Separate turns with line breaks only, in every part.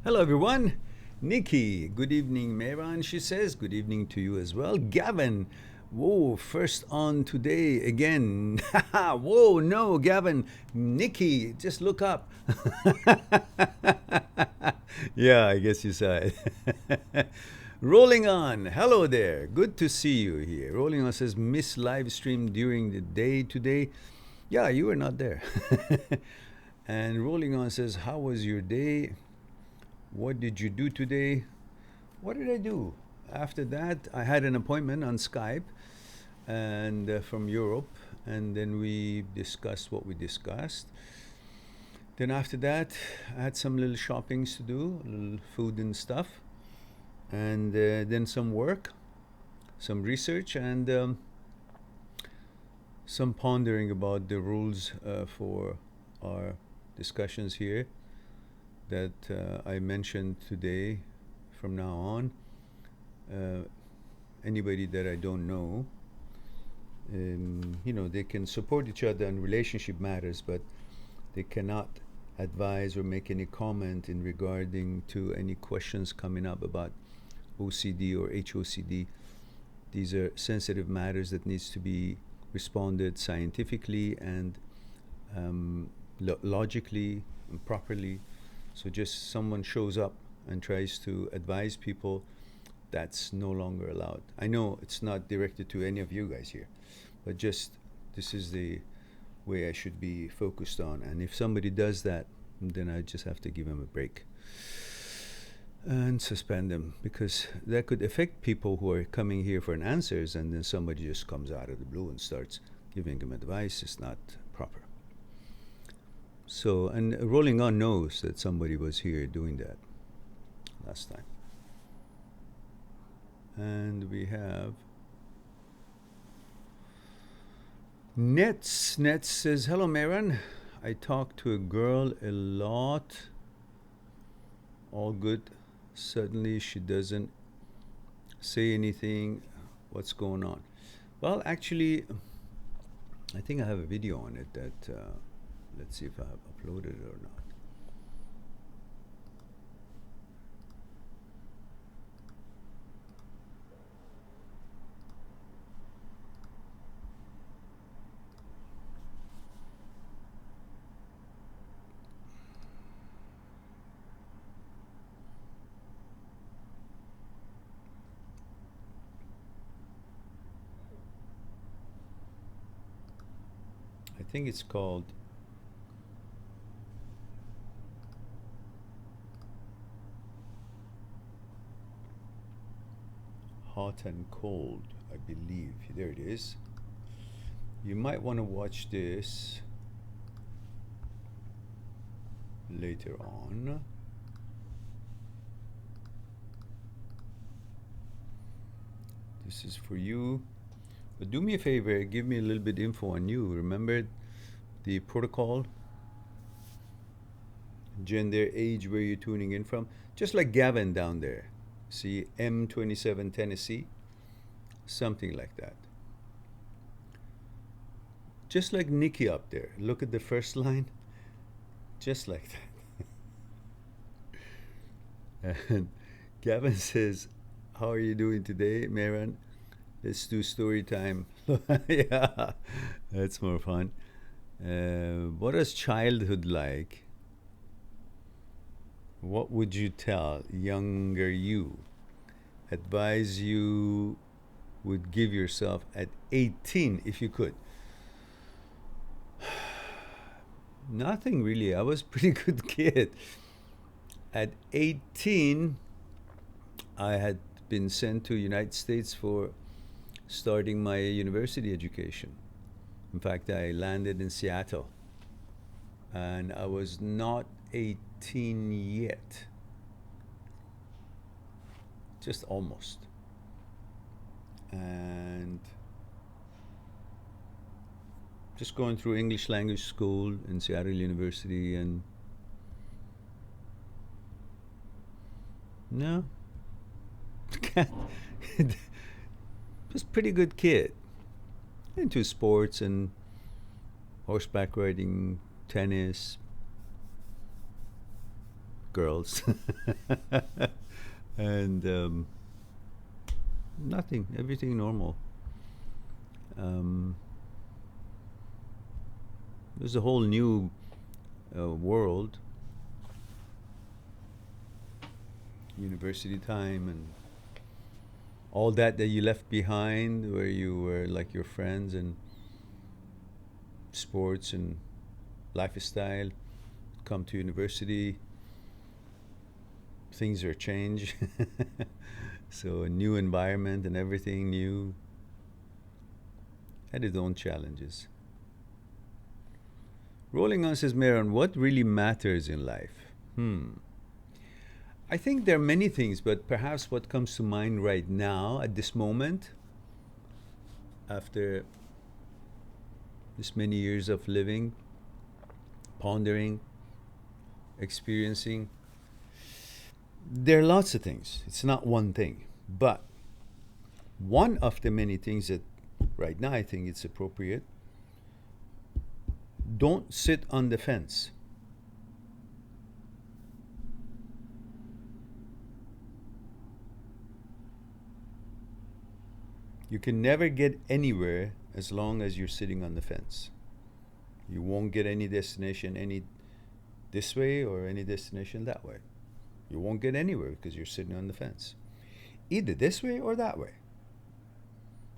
Hello, everyone. Nikki, good evening. Mehran, she says, good evening to you as well. Gavin, whoa, first on today again. Whoa, no, Gavin. Nikki, just look up. Yeah, I guess you saw it. Rolling on. Hello there. Good to see you here. Rolling on says, miss live stream during the day today. Yeah, you were not there. And Rolling on says, how was your day? What did you do today? What did I do? After that, I had an appointment on Skype and from Europe, and then we discussed what we discussed. Then after that, I had some little shoppings to do, little food and stuff, and then some work, some research, and some pondering about the rules for our discussions here that I mentioned today. From now on, anybody that I don't know, they can support each other in relationship matters, but they cannot advise or make any comment in regarding to any questions coming up about OCD or HOCD. These are sensitive matters that needs to be responded scientifically and logically and properly. So just someone shows up and tries to advise people, that's no longer allowed. I know it's not directed to any of you guys here, but just this is the way I should be focused on. And if somebody does that, then I just have to give them a break and suspend them, because that could affect people who are coming here for an answers, and then somebody just comes out of the blue and starts giving them advice. It's not proper. So, and Rolling On knows that somebody was here doing that last time. And we have Nets. Nets says, hello, Mehran. I talk to a girl a lot. All good. Suddenly she doesn't say anything. What's going on? Well, actually, I think I have a video on it that, let's see if I have uploaded it or not. I think it's called Hot and Cold, I believe. There it is. You might want to watch this later on. This is for you. But do me a favor, give me a little bit info on you. Remember the protocol, gender, age, where you're tuning in from. Just like Gavin down there. See, M27 Tennessee, something like that. Just like Nikki up there. Look at the first line. Just like that. And Gavin says, how are you doing today, Mehran? Let's do story time. Yeah, that's more fun. What is childhood like? What would you tell younger you? Advise you would give yourself at 18 if you could. Nothing really. I was a pretty good kid. At 18, I had been sent to United States for starting my university education. In fact, I landed in Seattle, and I was not 18 yet. Just almost. And just going through English language school in Seattle University, and no, just pretty good kid. Into sports and horseback riding, tennis, girls. And nothing, everything normal. Um, there's a whole new world, university time, and all that you left behind, where you were like your friends and sports and lifestyle. Come to university, things are changed. So a new environment and everything new had its own challenges. Rolling on says, Mehran, what really matters in life? I think there are many things, but perhaps what comes to mind right now at this moment, after this many years of living, pondering, experiencing, there are lots of things. It's not one thing. But one of the many things that right now I think it's appropriate, don't sit on the fence. You can never get anywhere as long as you're sitting on the fence. You won't get any destination any this way or any destination that way. You won't get anywhere because you're sitting on the fence. Either this way or that way.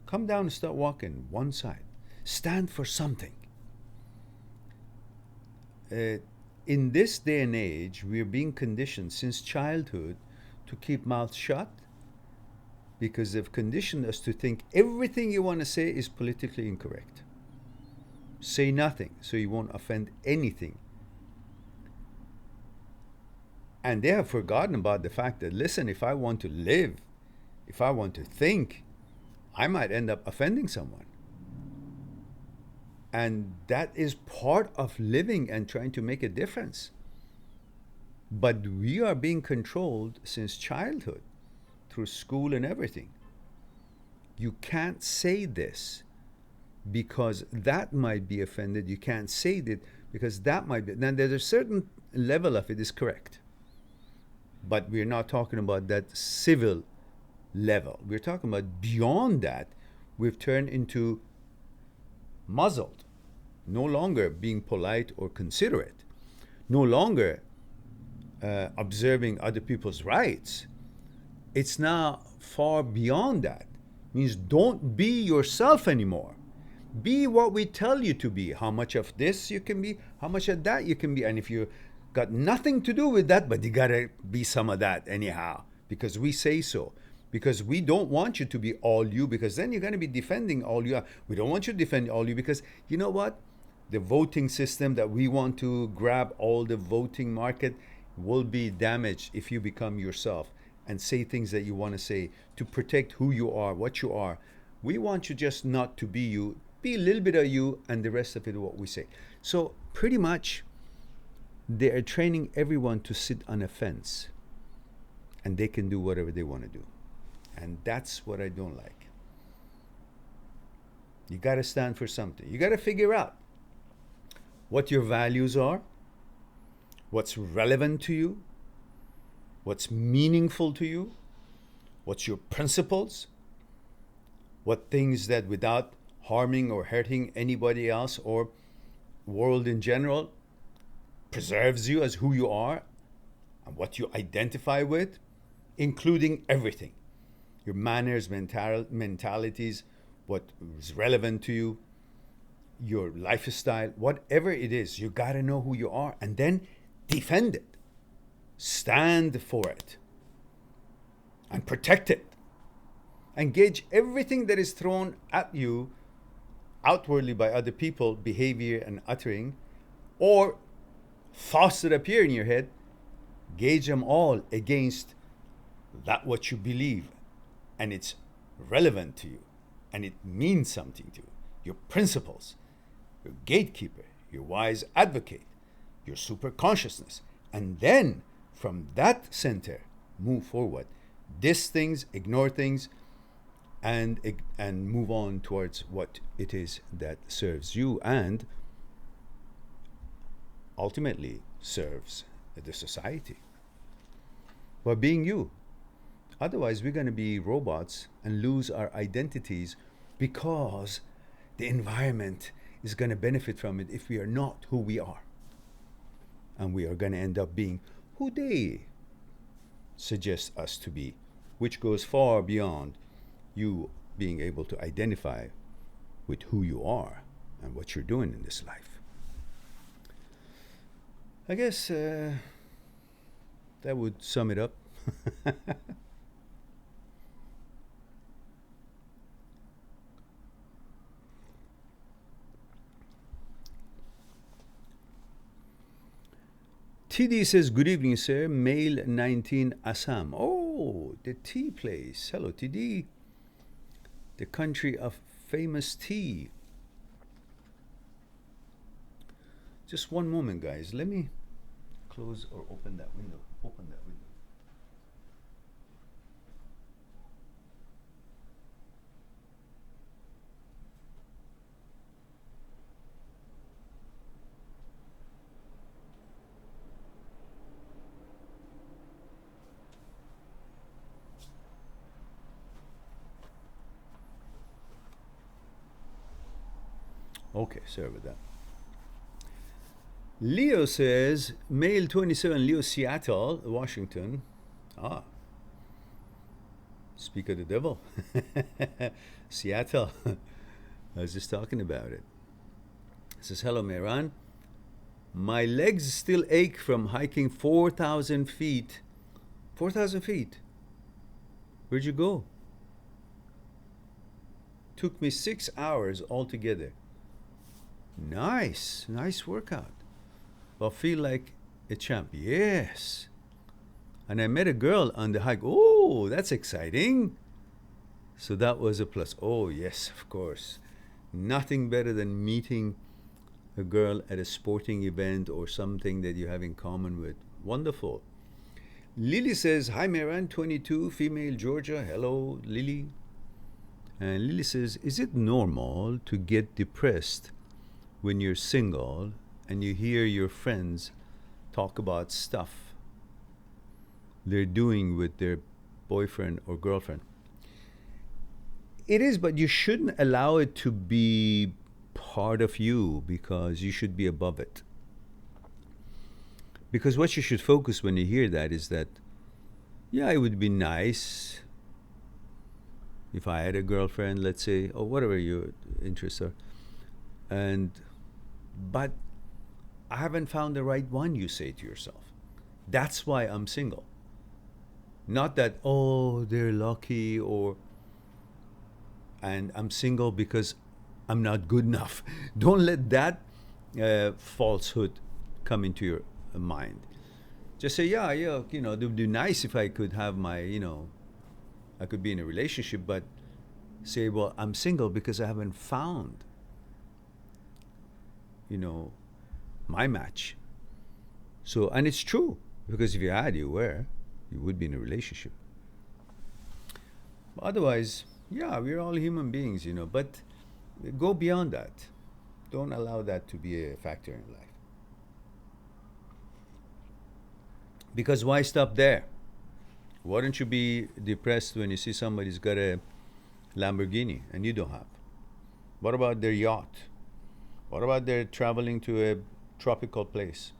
Come down and start walking one side. Stand for something. In this day and age, we are being conditioned since childhood to keep mouths shut, because they've conditioned us to think everything you want to say is politically incorrect. Say nothing so you won't offend anything. And they have forgotten about the fact that, listen, if I want to live, if I want to think, I might end up offending someone. And that is part of living and trying to make a difference. But we are being controlled since childhood, through school and everything. You can't say this because that might be offended. You can't say that because that might be. Now, there's a certain level of it is correct. But we're not talking about that civil level. We're talking about beyond that. We've turned into muzzled, no longer being polite or considerate, no longer observing other people's rights. It's now far beyond that. It means don't be yourself anymore. Be what we tell you to be. How much of this you can be, how much of that you can be. And if you got nothing to do with that, but you gotta be some of that anyhow, because we say so. Because we don't want you to be all you, because then you're gonna be defending all you. We don't want you to defend all you, because you know what? The voting system that we want to grab all the voting market will be damaged if you become yourself and say things that you want to say to protect who you are, what you are. We want you just not to be you. Be a little bit of you, and the rest of it what we say. So pretty much they are training everyone to sit on a fence, and they can do whatever they want to do. And that's what I don't like. You got to stand for something. You got to figure out what your values are, what's relevant to you, what's meaningful to you, what's your principles, what things that without harming or hurting anybody else or world in general preserves you as who you are and what you identify with, including everything. Your manners, mentalities, what is relevant to you, your lifestyle, whatever it is, you got to know who you are and then defend it. Stand for it and protect it. Engage everything that is thrown at you outwardly by other people, behavior and uttering, or thoughts that appear in your head. Gauge them all against that what you believe, and it's relevant to you, and it means something to you. Your principles, your gatekeeper, your wise advocate, your super consciousness, and then from that center move forward. Diss things, ignore things, and move on towards what it is that serves you and ultimately serves the society. by being you. Otherwise, we're going to be robots and lose our identities because the environment is going to benefit from it if we are not who we are. And we are going to end up being who they suggest us to be, which goes far beyond you being able to identify with who you are and what you're doing in this life. I guess that would sum it up. TD says, good evening, sir. Male 19 Assam. Oh, the tea place. Hello, TD. The country of famous tea. Just one moment, guys. Let me close or open that window. Open that window. Okay, sorry about that. Leo says, male 27, Leo, Seattle, Washington. Ah, speak of the devil. Seattle. I was just talking about it. It says, hello, Mehran. My legs still ache from hiking 4,000 feet. 4,000 feet. Where'd you go? Took me 6 hours altogether. Nice workout. Well, feel like a champ. Yes. And I met a girl on the hike. Oh, that's exciting. So that was a plus. Oh, yes, of course. Nothing better than meeting a girl at a sporting event or something that you have in common with. Wonderful. Lily says, hi, Mehran, 22, female, Georgia. Hello, Lily. And Lily says, is it normal to get depressed when you're single and you hear your friends talk about stuff they're doing with their boyfriend or girlfriend? It is, but you shouldn't allow it to be part of you because you should be above it. Because what you should focus when you hear that is that, yeah, it would be nice if I had a girlfriend, let's say, or whatever your interests are. But I haven't found the right one, you say to yourself. That's why I'm single. Not that, oh, they're lucky, and I'm single because I'm not good enough. Don't let that falsehood come into your mind. Just say, yeah, it would be nice if I could have I could be in a relationship, but say, well, I'm single because I haven't found my match. So, and it's true, because if you had, you would be in a relationship. But otherwise, yeah, we're all human beings, but go beyond that. Don't allow that to be a factor in life. Because why stop there? Why don't you be depressed when you see somebody's got a Lamborghini and you don't have? What about their yacht? What about they're traveling to a tropical place?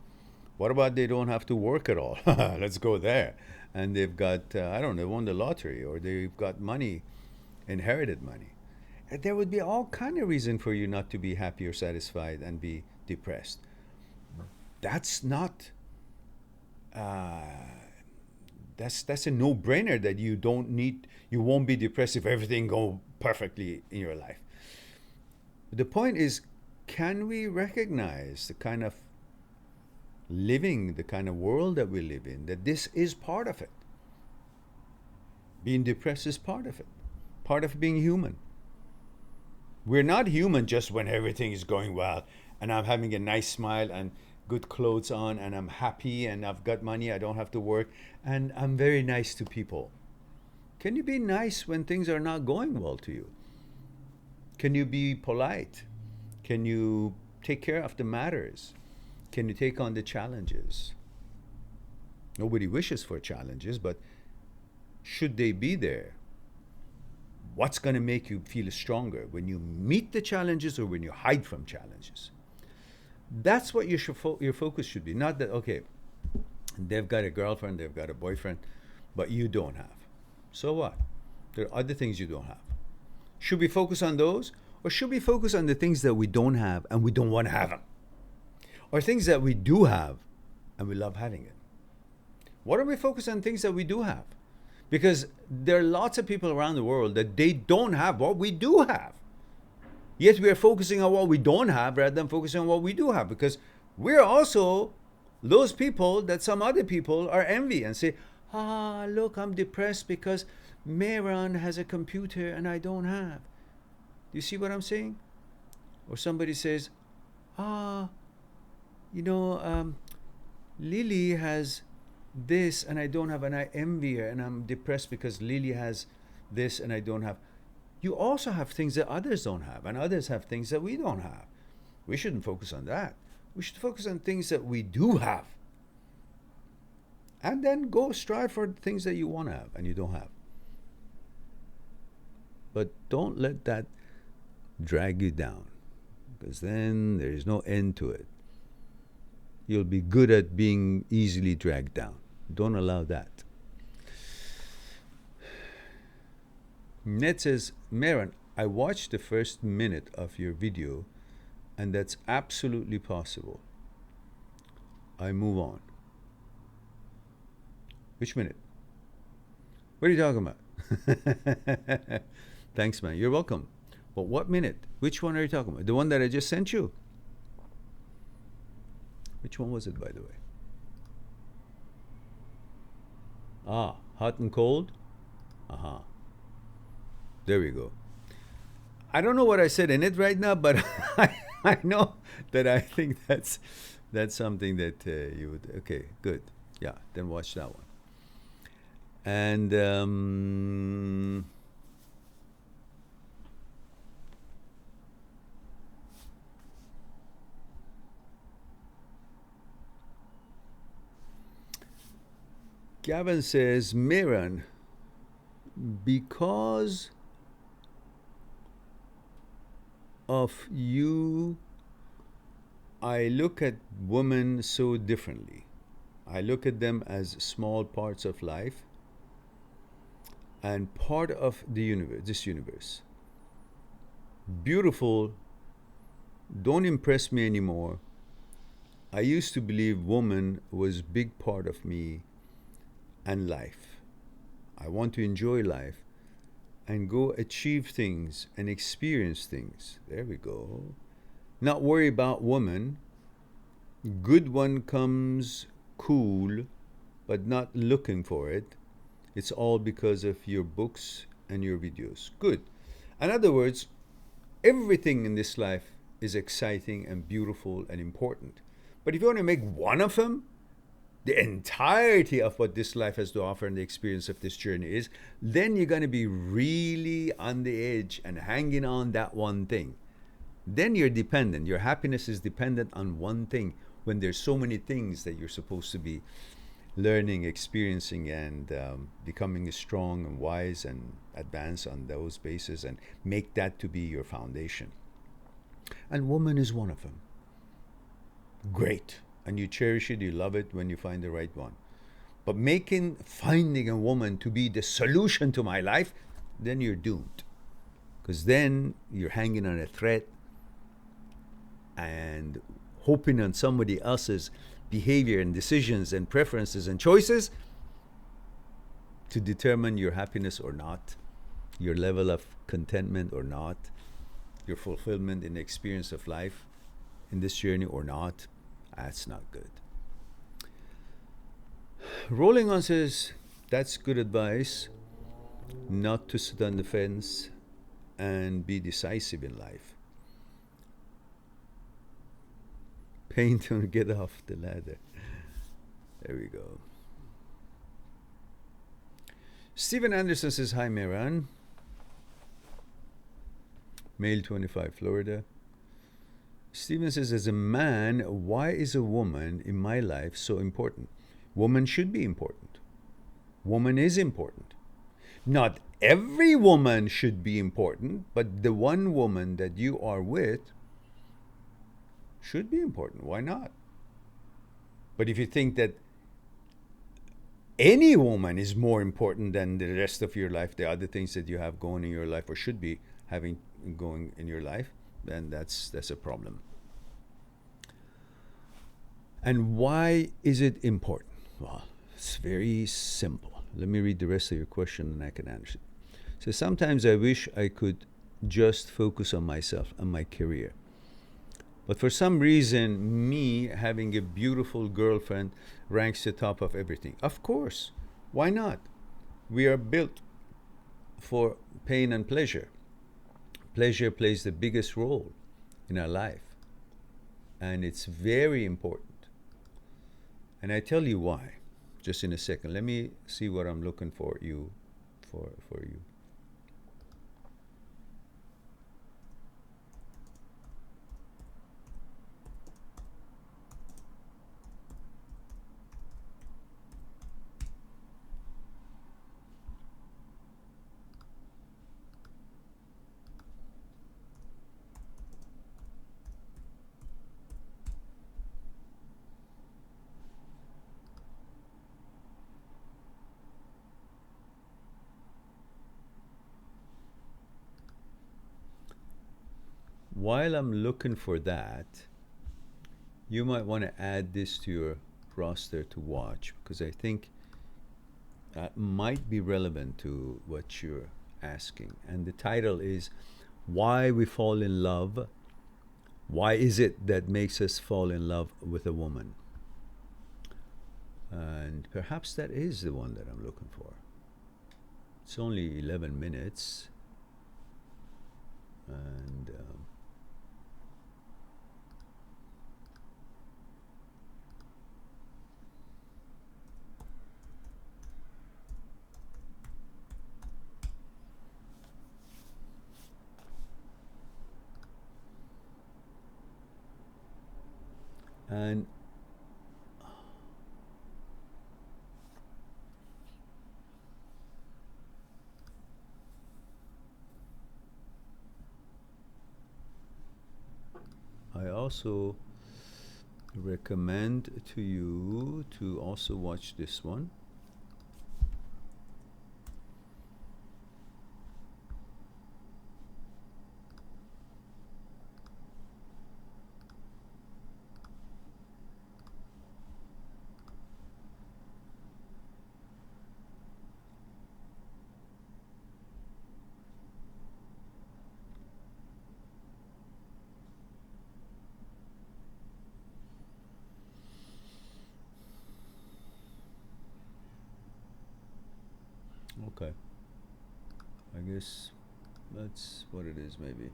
What about they don't have to work at all? Let's go there. And they've got, they won the lottery, or they've got money, inherited money. And there would be all kind of reason for you not to be happy or satisfied and be depressed. That's not, that's a no-brainer that you won't be depressed if everything go perfectly in your life. The point is, can we recognize the kind of world that we live in, that this is part of it? Being depressed is part of it, part of being human. We're not human just when everything is going well and I'm having a nice smile and good clothes on and I'm happy and I've got money, I don't have to work, and I'm very nice to people. Can you be nice when things are not going well to you? Can you be polite? Can you take care of the matters? Can you take on the challenges? Nobody wishes for challenges, but should they be there, what's going to make you feel stronger? When you meet the challenges or when you hide from challenges? That's what your focus should be. Not that, okay, they've got a girlfriend, they've got a boyfriend, but you don't have. So what? There are other things you don't have. Should we focus on those? Or should we focus on the things that we don't have and we don't want to have them? Or things that we do have and we love having it? Why don't we focus on things that we do have? Because there are lots of people around the world that they don't have what we do have. Yet we are focusing on what we don't have rather than focusing on what we do have. Because we're also those people that some other people are envy and say, look, I'm depressed because Mehran has a computer and I don't have. Do you see what I'm saying? Or somebody says, Lily has this and I don't have, and I envy her and I'm depressed because Lily has this and I don't have. You also have things that others don't have, and others have things that we don't have. We shouldn't focus on that. We should focus on things that we do have. And then go strive for the things that you want to have and you don't have. But don't let that drag you down, because then there is no end to it. You'll be good at being easily dragged down. Don't allow that. Ned says, Mehran, I watched the first minute of your video and that's absolutely possible. I move on. Which minute? What are you talking about? Thanks, man. You're welcome. But what minute? Which one are you talking about? The one that I just sent you? Which one was it, by the way? Hot and cold? There we go. I don't know what I said in it right now, but I know that I think that's something that you would. Okay, good. Yeah, then watch that one. And Gavin says, Mehran, because of you, I look at women so differently. I look at them as small parts of life and part of the universe, this universe. Beautiful, don't impress me anymore. I used to believe woman was a big part of me and life. I want to enjoy life and go achieve things and experience things. There we go. Not worry about woman. Good one comes cool, but not looking for it. It's all because of your books and your videos. Good. In other words, everything in this life is exciting and beautiful and important. But if you want to make one of them the entirety of what this life has to offer and the experience of this journey is, then you're going to be really on the edge and hanging on that one thing. Then you're dependent. Your happiness is dependent on one thing when there's so many things that you're supposed to be learning, experiencing, and becoming strong and wise and advance on those bases and make that to be your foundation. And woman is one of them. Great. And you cherish it, you love it when you find the right one. But finding a woman to be the solution to my life, then you're doomed. Because then you're hanging on a thread and hoping on somebody else's behavior and decisions and preferences and choices to determine your happiness or not, your level of contentment or not, your fulfillment in the experience of life in this journey or not. That's not good. Rolling on says, that's good advice, not to sit on the fence and be decisive in life. Pain to get off the ladder. There we go. Stephen Anderson says, hi, Mehran. Male 25, Florida. Stephen says, as a man, why is a woman in my life so important? Woman should be important. Woman is important. Not every woman should be important, but the one woman that you are with should be important. Why not? But if you think that any woman is more important than the rest of your life, the other things that you have going in your life or should be having going in your life, then that's a problem. And why is it important? Well, it's very simple. Let me read the rest of your question and I can answer it. So sometimes I wish I could just focus on myself and my career. But for some reason, me having a beautiful girlfriend ranks the top of everything. Of course. Why not? We are built for pain and pleasure. Pleasure plays the biggest role in our life. And it's very important. And I tell you why, just in a second. Let me see what I'm looking for you. While I'm looking for that, you might want to add this to your roster to watch, because I think that might be relevant to what you're asking. And the title is Why We Fall in Love. Why is it that makes us fall in love with a woman? And perhaps that is the one that I'm looking for. It's only 11 minutes. And And I also recommend to you to also watch this one. Okay. I guess that's what it is, maybe.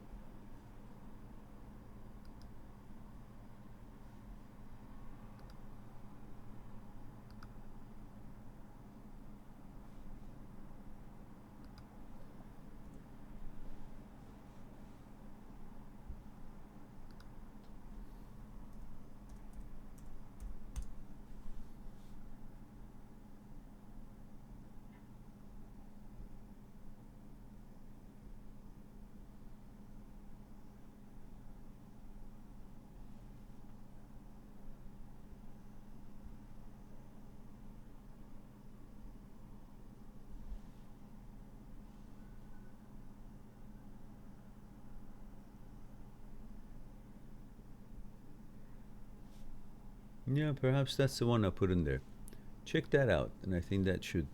Yeah, perhaps that's the one I put in there. Check that out, and I think that should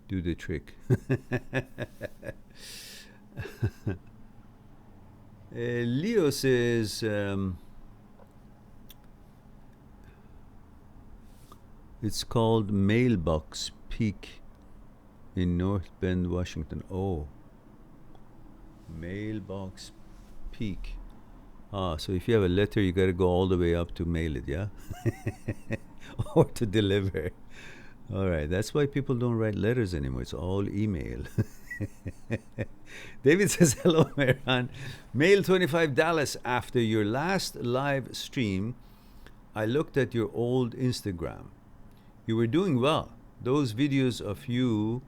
do the trick. Leo says it's called Mailbox Peak in North Bend, Washington. Oh, Mailbox Peak. Ah, so if you have a letter, you got to go all the way up to mail it, yeah? Or to deliver. All right, that's why people don't write letters anymore. It's all email. David says, hello, Mehran. Mail 25 Dallas. After your last live stream, I looked at your old Instagram. You were doing well. Those videos of you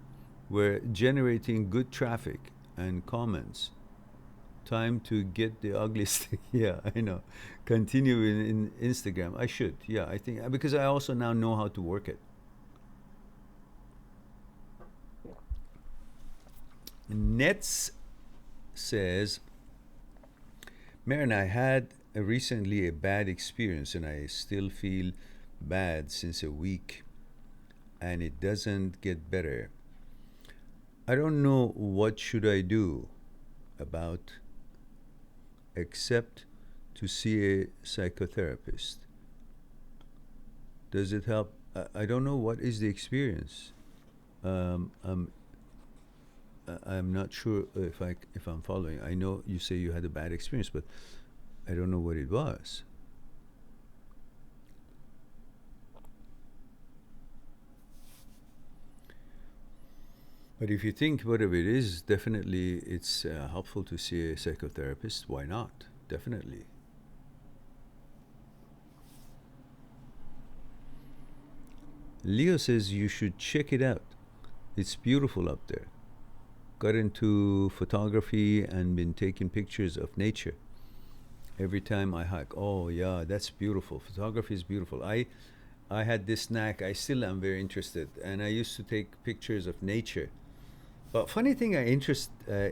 were generating good traffic and comments. Time to get the ugly stick. Yeah, I know. Continue in Instagram. I should. Yeah, I think because I also now know how to work it. Nets says, Mehran, I had recently a bad experience and I still feel bad since a week and it doesn't get better. I don't know what should I do about except to see a psychotherapist. Does it help? I don't know what is the experience. Um, I'm I'm not sure if I'm following. I know you say you had a bad experience, but I don't know what it was. But if you think whatever it is, definitely it's helpful to see a psychotherapist. Why not? Definitely. Leo says you should check it out. It's beautiful up there. Got into photography and been taking pictures of nature every time I hike. Oh yeah, that's beautiful. Photography is beautiful. I had this knack. I still am very interested, and I used to take pictures of nature. But funny thing, I noticed uh,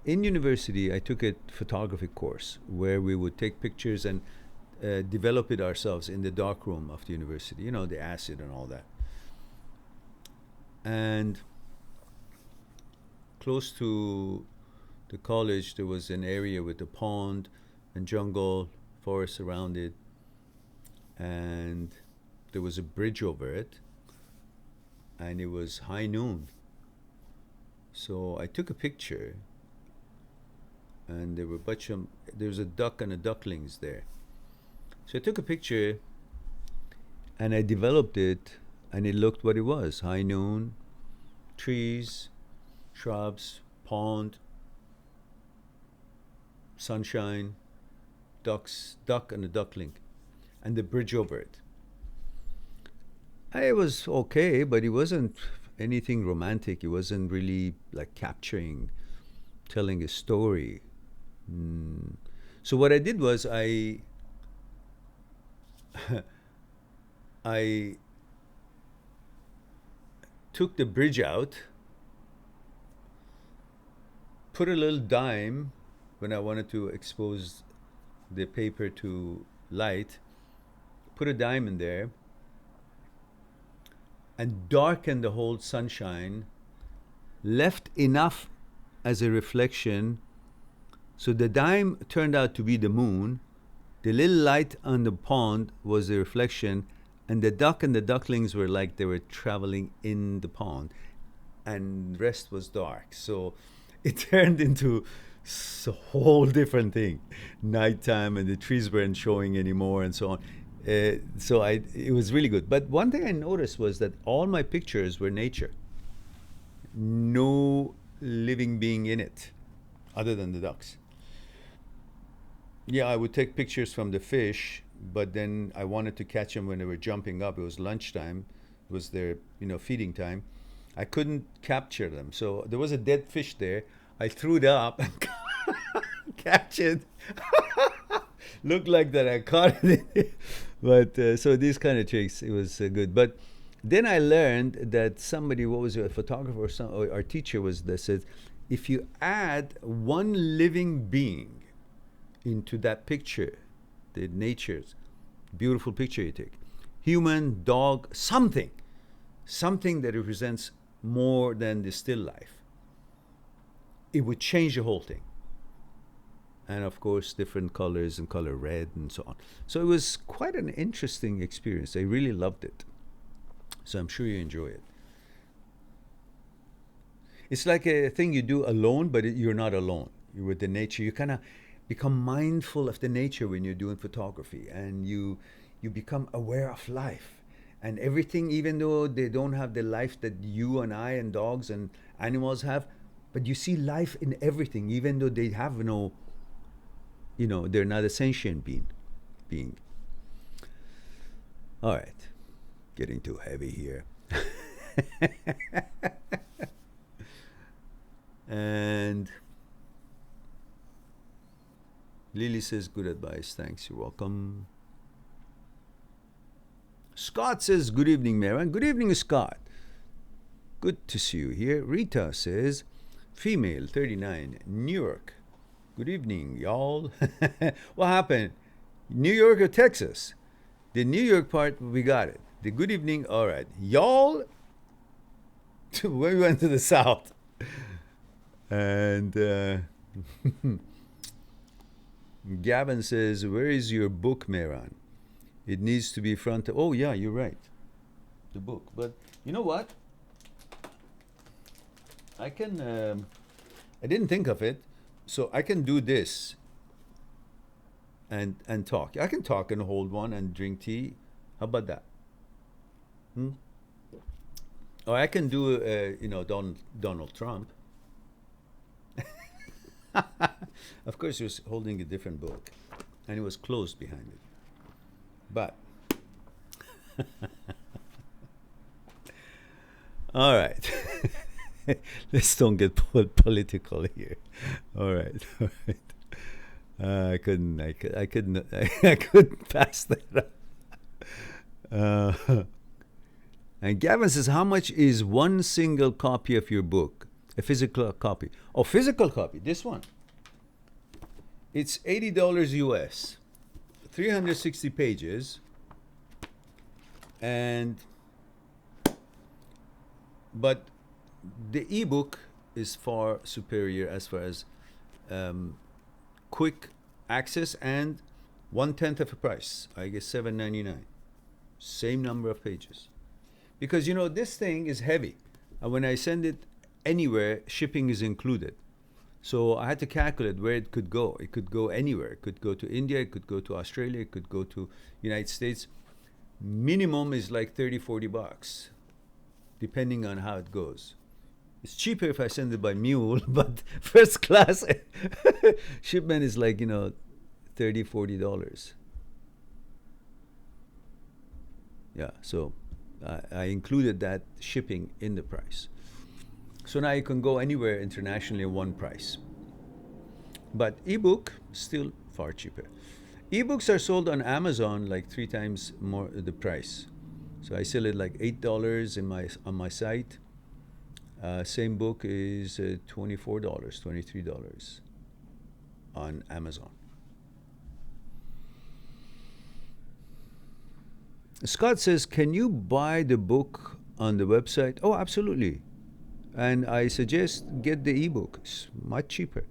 in university I took a photography course where we would take pictures and develop it ourselves in the dark room of the university. You know, the acid and all that. And close to the college, there was an area with a pond and jungle, forest around it, and there was a bridge over it, and it was high noon. So I took a picture, and there were there was a duck and a ducklings there. So I took a picture, and I developed it, and it looked what it was: high noon, trees, shrubs, pond, sunshine, duck and a duckling, and the bridge over it. It was okay, but it wasn't anything romantic. It wasn't really like capturing, telling a story. So what I did was I took the bridge out, put a little dime when I wanted to expose the paper to light, put a dime in there, and darkened the whole sunshine, left enough as a reflection. So the dime turned out to be the moon, the little light on the pond was the reflection, and the duck and the ducklings were like they were traveling in the pond, and the rest was dark. So it turned into a whole different thing. Nighttime, and the trees weren't showing anymore, and so on. It was really good. But one thing I noticed was that all my pictures were nature. No living being in it, other than the ducks. Yeah, I would take pictures from the fish, but then I wanted to catch them when they were jumping up. It was lunchtime. It was their, feeding time. I couldn't capture them. So there was a dead fish there. I threw it up and catch it. Looked like that I caught it. But so these kind of tricks, it was good. But then I learned that somebody, what was it, a photographer or our teacher was that said, if you add one living being into that picture, the nature's beautiful picture you take, human, dog, something that represents more than the still life, it would change the whole thing. And of course, different colors and color red and so on. So it was quite an interesting experience. I really loved it. So I'm sure you enjoy it. It's like a thing you do alone, but you're not alone. You're with the nature. You kind of become mindful of the nature when you're doing photography, and you become aware of life and everything, even though they don't have the life that you and I and dogs and animals have, but you see life in everything, even though they have no, they're not a sentient being. All right. Getting too heavy here. And Lily says, good advice. Thanks. You're welcome. Scott says, good evening, Mehran. Good evening, Scott. Good to see you here. Rita says, female, 39, New York. Good evening, y'all. What happened? New York or Texas? The New York part, we got it. The good evening, all right. Y'all, we went to the south. And Gavin says, where is your book, Mehran? It needs to be front. Oh, yeah, you're right. The book. But you know what? I can, I didn't think of it. So I can do this and talk. I can talk and hold one and drink tea. How about that? Or I can do, Donald Trump. Of course, he was holding a different book, and it was closed behind it. But all right, let's don't get political here. All right, all right. I couldn't pass that up. And Gavin says, how much is one single copy of your book? A physical copy. Oh, physical copy. This one. It's $80 US. 360 pages. But the ebook is far superior as far as quick access and 1/10 of the price. I guess $7.99. Same number of pages. Because this thing is heavy. And when I send it anywhere, shipping is included. So I had to calculate where it could go. It could go anywhere. It could go to India, it could go to Australia, it could go to United States. Minimum is like $30-40, depending on how it goes. It's cheaper if I send it by mule, but first class shipment is like, $30-40. Yeah, so I included that shipping in the price. So now you can go anywhere internationally at one price. But ebook, still far cheaper. Ebooks are sold on Amazon like 3 times more the price. So I sell it like $8 on my site. Same book is $24, $23 on Amazon. Scott says, can you buy the book on the website? Oh, absolutely. And I suggest get the ebook. It's much cheaper.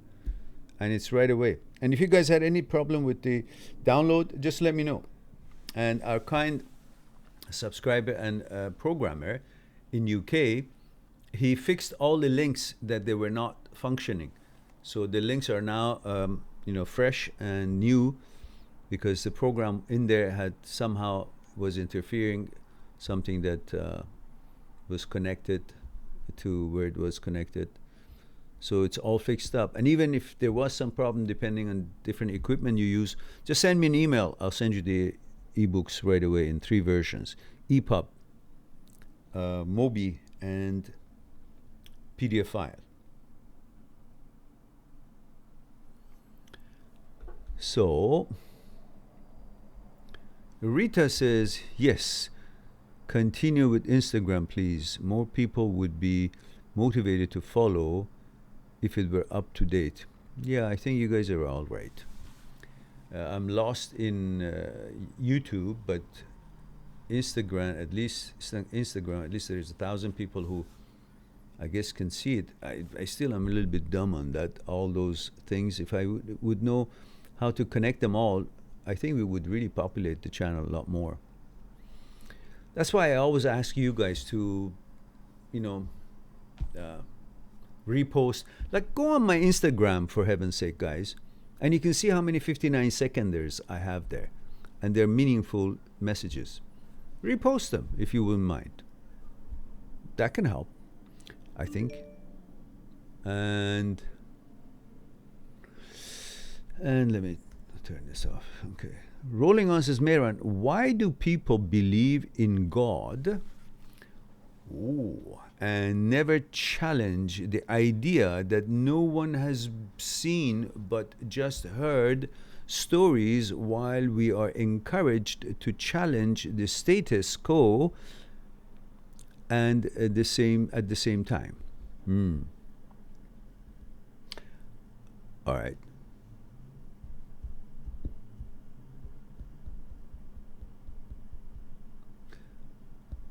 And it's right away. And if you guys had any problem with the download, just let me know. And our kind subscriber and programmer in UK, he fixed all the links that they were not functioning. So the links are now fresh and new, because the program in there had somehow was interfering, something that was connected to where it was connected. So it's all fixed up. And even if there was some problem, depending on different equipment you use, just send me an email. I'll send you the ebooks right away in 3 versions: EPUB, Mobi, and PDF file. So Rita says, yes, continue with Instagram, please. More people would be motivated to follow if it were up to date. Yeah, I think you guys are all right. I'm lost in YouTube, but Instagram, at least there's 1,000 people who I guess can see it. I still am a little bit dumb on that, all those things. If I would know how to connect them all, I think we would really populate the channel a lot more. That's why I always ask you guys to, repost. Like, go on my Instagram, for heaven's sake, guys, and you can see how many 59-seconders I have there, and they're meaningful messages. Repost them if you wouldn't mind. That can help, I think. And let me turn this off. Okay. Rolling on says, Mehran, why do people believe in God and never challenge the idea that no one has seen but just heard stories, while we are encouraged to challenge the status quo and at the same time? All right.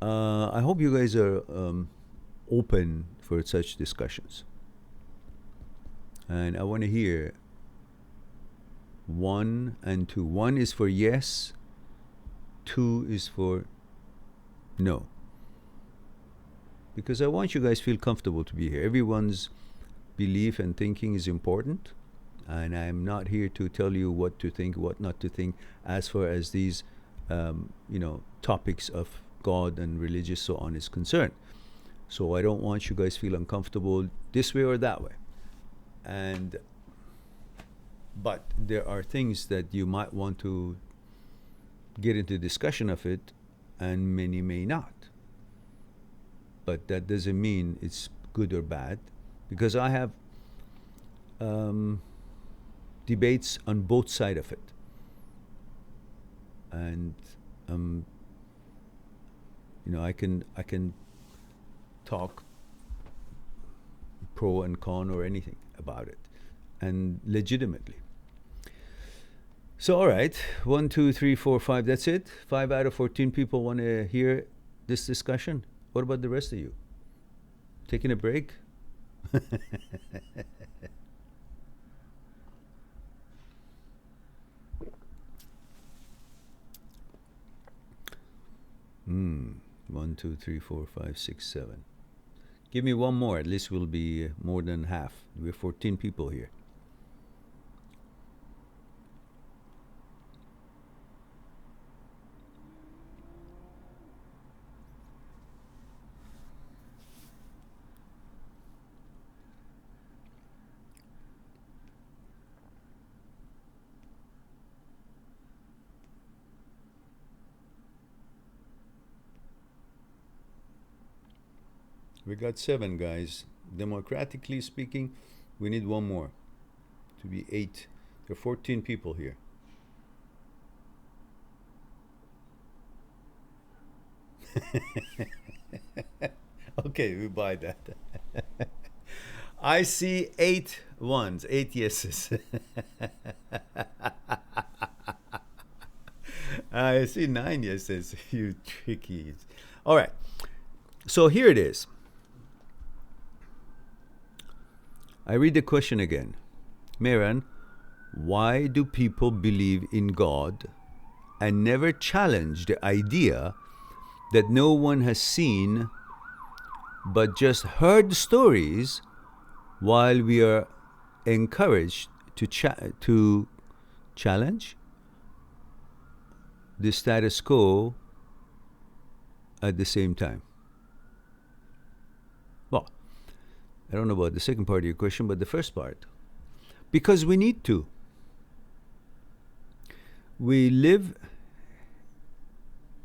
I hope you guys are open for such discussions. And I want to hear 1 and 2. 1 is for yes, 2 is for no. Because I want you guys to feel comfortable to be here. Everyone's belief and thinking is important. And I'm not here to tell you what to think, what not to think, as far as these, topics of God and religious so on is concerned. So I don't want you guys to feel uncomfortable this way or that way. But there are things that you might want to get into discussion of it, and many may not. But that doesn't mean it's good or bad, because I have debates on both sides of it. And I can talk pro and con or anything about it, and legitimately. So, all right, 1, 2, 3, 4, 5. That's it. 5 out of 14 people want to hear this discussion. What about the rest of you? Taking a break? One, 2, 3, 4, 5, 6, 7. Give me one more. At least we'll be more than half. We're 14 people here. We got 7, guys. Democratically speaking, we need one more to be 8. There are 14 people here. Okay, we buy that. I see 8 ones, 8 yeses. I see 9 yeses, you trickies. All right, so here it is. I read the question again. Mehran, why do people believe in God and never challenge the idea that no one has seen but just heard stories, while we are encouraged to challenge the status quo at the same time? Well, I don't know about the second part of your question, but the first part. Because we need to. We live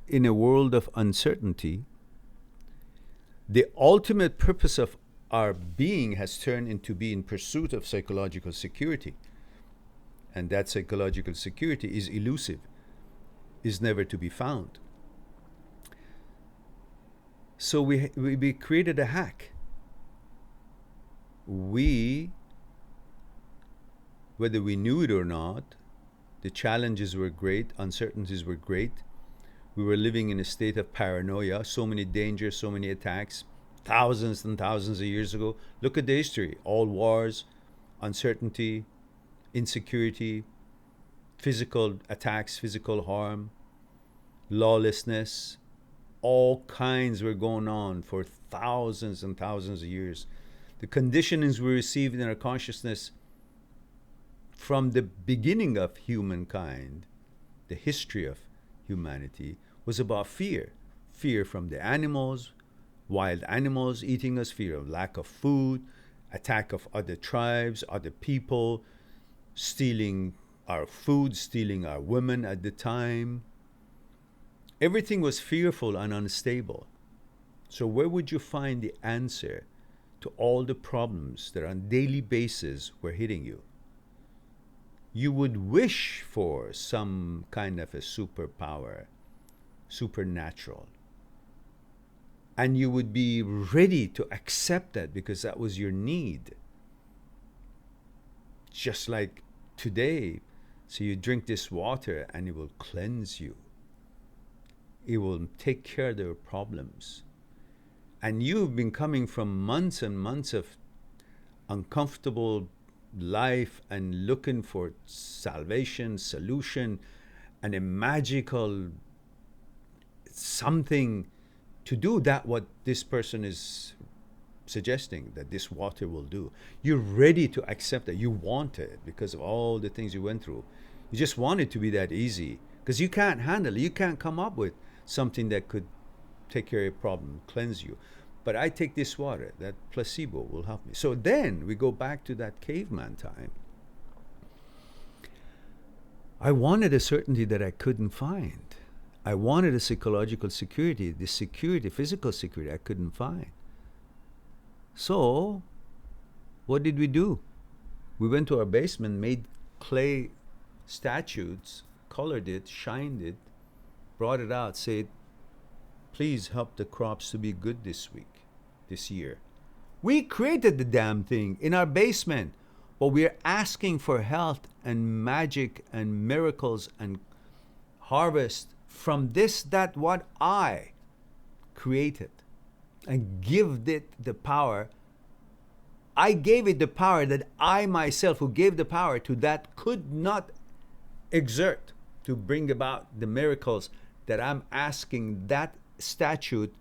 in a world of uncertainty. The ultimate purpose of our being has turned into being in pursuit of psychological security. And that psychological security is elusive, is never to be found. So we created a hack. Whether we knew it or not, the challenges were great, uncertainties were great. We were living in a state of paranoia, so many dangers, so many attacks, thousands and thousands of years ago. Look at the history, all wars, uncertainty, insecurity, physical attacks, physical harm, lawlessness, all kinds were going on for thousands and thousands of years. The conditionings we received in our consciousness from the beginning of humankind, the history of humanity, was about fear. Fear from the animals, wild animals eating us, fear of lack of food, attack of other tribes, other people, stealing our food, stealing our women at the time. Everything was fearful and unstable. So where would you find the answer to all the problems that on a daily basis were hitting you? You would wish for some kind of a superpower, supernatural. And you would be ready to accept that because that was your need. Just like today, so you drink this water and it will cleanse you. It will take care of their problems. And you've been coming from months and months of uncomfortable life and looking for salvation, solution, and a magical something to do that what this person is suggesting that this water will do. You're ready to accept that. You want it because of all the things you went through. You just want it to be that easy because you can't handle it. You can't come up with something that could take care of your problem, cleanse you. But I take this water, that placebo will help me. So then we go back to that caveman time. I wanted a certainty that I couldn't find. I wanted a psychological security, the security, physical security I couldn't find. So what did we do? We went to our basement, made clay statues, colored it, shined it, brought it out, said, please help the crops to be good this week, this year. We created the damn thing in our basement, but we're asking for health and magic and miracles and harvest from this, that what I created and give it the power. I gave it the power that I myself, who gave the power to that, could not exert to bring about the miracles that I'm asking that statute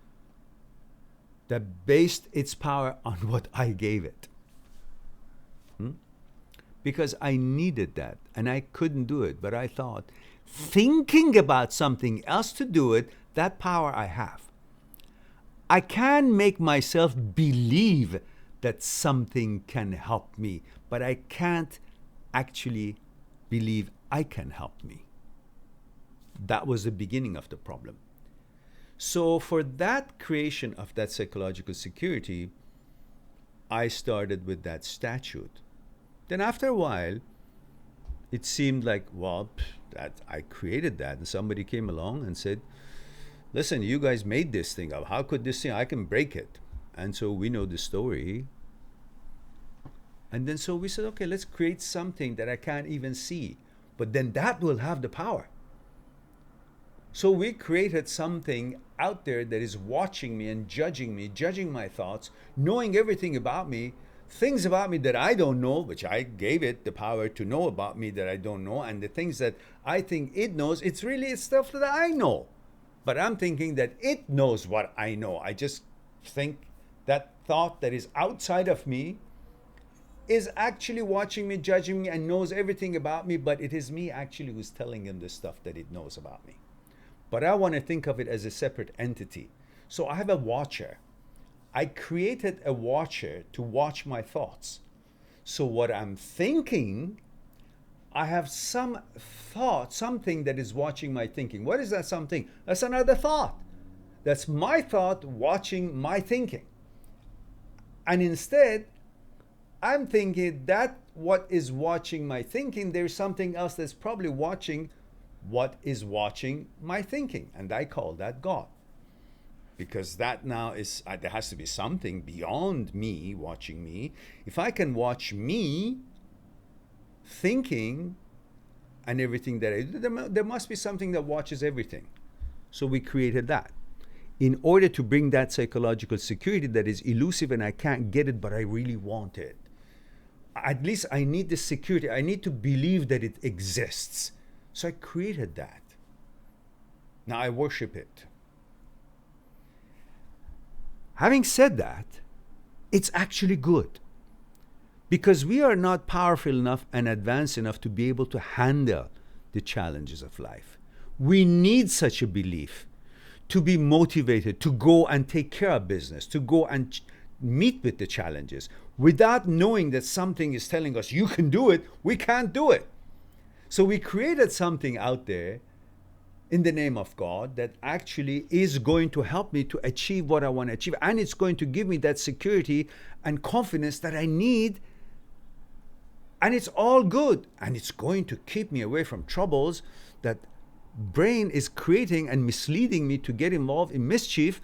that based its power on what I gave it. Because I needed that and I couldn't do it, but I thought, thinking about something else to do it, that power I have. I can make myself believe that something can help me, but I can't actually believe I can help me. That was the beginning of the problem. So for that creation of that psychological security, I started with that statute. Then after a while, it seemed like, well, that I created that, and somebody came along and said, listen, you guys made this thing up. How could this thing, I can break it. And so we know the story. And then so we said, okay, let's create something that I can't even see, but then that will have the power. So we created something out there that is watching me and judging my thoughts, knowing everything about me, things about me that I don't know, which I gave it the power to know about me that I don't know, and the things that I think it knows, it's really stuff that I know. But I'm thinking that it knows what I know. I just think that thought that is outside of me is actually watching me, judging me, and knows everything about me, but it is me actually who's telling him the stuff that it knows about me. But I want to think of it as a separate entity. So I have a watcher. I created a watcher to watch my thoughts. So what I'm thinking, I have some thought, something that is watching my thinking. What is that something? That's another thought. That's my thought watching my thinking. And instead, I'm thinking that what is watching my thinking, there's something else that's probably watching what is watching my thinking. And I call that God. Because that now is, there has to be something beyond me watching me. If I can watch me thinking and everything that I do, there must be something that watches everything. So we created that. In order to bring that psychological security that is elusive and I can't get it, but I really want it. At least I need the security. I need to believe that it exists. So I created that. Now I worship it. Having said that, it's actually good. Because we are not powerful enough and advanced enough to be able to handle the challenges of life. We need such a belief to be motivated to go and take care of business, to go and meet with the challenges. Without knowing that something is telling us, you can do it, we can't do it. So we created something out there in the name of God that actually is going to help me to achieve what I want to achieve. And it's going to give me that security and confidence that I need. And it's all good. And it's going to keep me away from troubles that brain is creating and misleading me to get involved in mischief.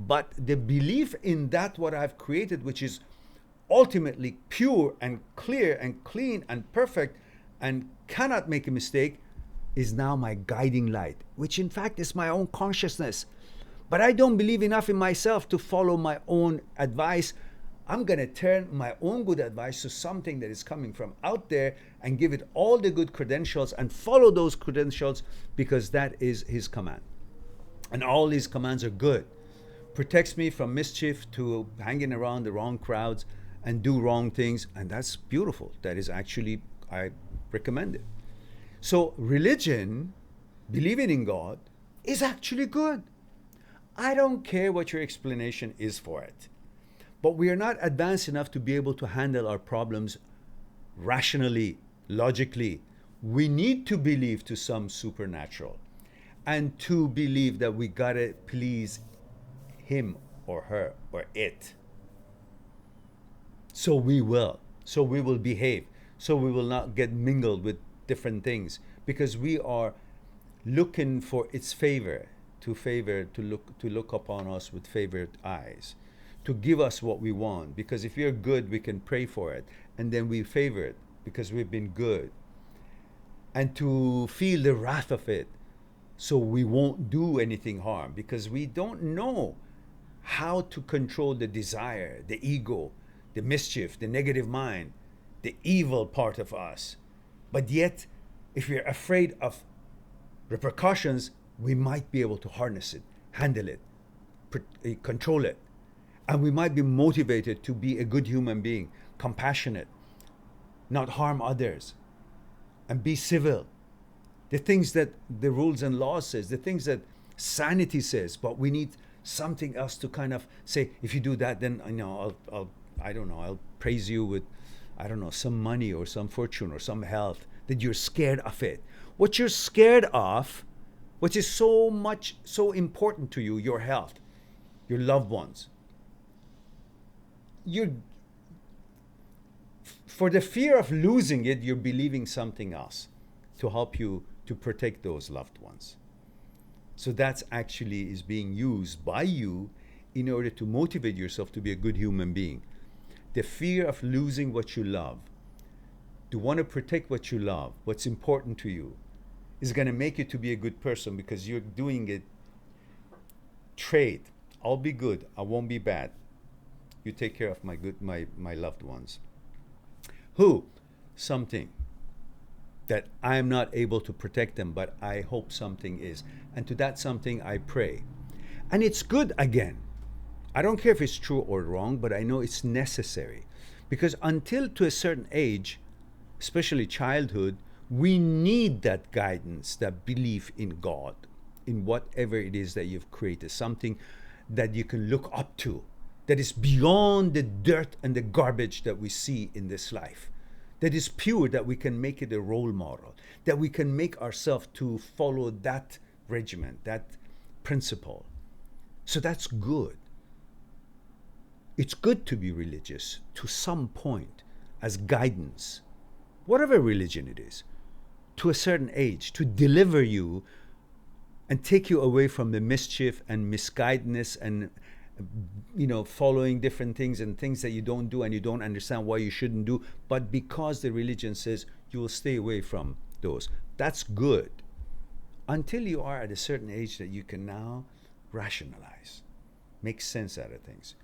But the belief in that what I've created, which is ultimately pure and clear and clean and perfect and cannot make a mistake, is now my guiding light, which in fact is my own consciousness. But I don't believe enough in myself to follow my own advice. I'm going to turn my own good advice to something that is coming from out there and give it all the good credentials and follow those credentials, because that is his command. And all his commands are good. Protects me from mischief, to hanging around the wrong crowds and do wrong things. And that's beautiful. That is actually, I recommend it. So religion, believing in God, is actually good. I don't care what your explanation is for it. But we are not advanced enough to be able to handle our problems rationally, logically. We need to believe to some supernatural, and to believe that we gotta please him or her or it. So we will behave. So we will not get mingled with different things, because we are looking for its favor, to look upon us with favored eyes, to give us what we want. Because if you're good, we can pray for it, and then we favor it because we've been good, and to feel the wrath of it, so we won't do anything harm, because we don't know how to control the desire, the ego, the mischief, the negative mind, the evil part of us. But yet, if we're afraid of repercussions, we might be able to harness it, handle it, control it. And we might be motivated to be a good human being, compassionate, not harm others, and be civil. The things that the rules and laws says, the things that sanity says, but we need something else to kind of say, if you do that, then I'll praise you with, some money or some fortune or some health, that you're scared of it. What you're scared of, which is so important to you, your health, your loved ones. For the fear of losing it, you're believing something else to help you to protect those loved ones. So that's actually is being used by you in order to motivate yourself to be a good human being. The fear of losing what you love, to want to protect what you love, what's important to you, is going to make you to be a good person, because you're doing it trade. I'll be good, I won't be bad. You take care of my loved ones. Who? Something that I'm not able to protect them, but I hope something is. And to that something I pray. And it's good again. I don't care if it's true or wrong, but I know it's necessary. Because until to a certain age, especially childhood, we need that guidance, that belief in God, in whatever it is that you've created, something that you can look up to, that is beyond the dirt and the garbage that we see in this life, that is pure, that we can make it a role model, that we can make ourselves to follow that regimen, that principle. So that's good. It's good to be religious to some point as guidance, whatever religion it is, to a certain age, to deliver you and take you away from the mischief and misguidedness and following different things and things that you don't do and you don't understand why you shouldn't do, but because the religion says you will stay away from those. That's good. Until you are at a certain age that you can now rationalize, make sense out of things,